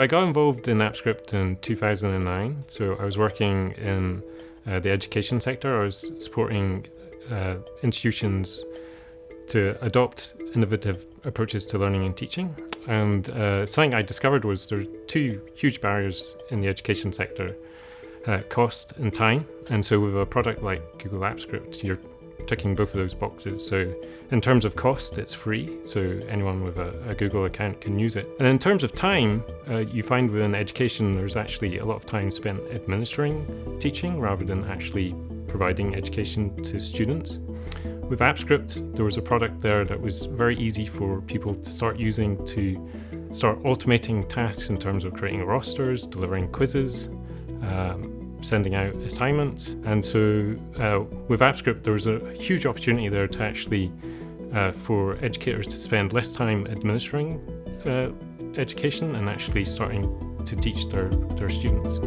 I got involved in AppScript in 2009. So I was working in the education sector. I was supporting institutions to adopt innovative approaches to learning and teaching. And something I discovered was there are two huge barriers in the education sector, cost and time. And so with a product like Google AppScript, you're ticking both of those boxes. So in terms of cost, it's free, so anyone with a Google account can use it. And in terms of time, you find within education there's actually a lot of time spent administering teaching rather than actually providing education to students. With AppScript, there was a product there that was very easy for people to start using to start automating tasks in terms of creating rosters, delivering quizzes, sending out assignments. And so with AppScript, there was a huge opportunity there to actually, for educators to spend less time administering education and actually starting to teach their students.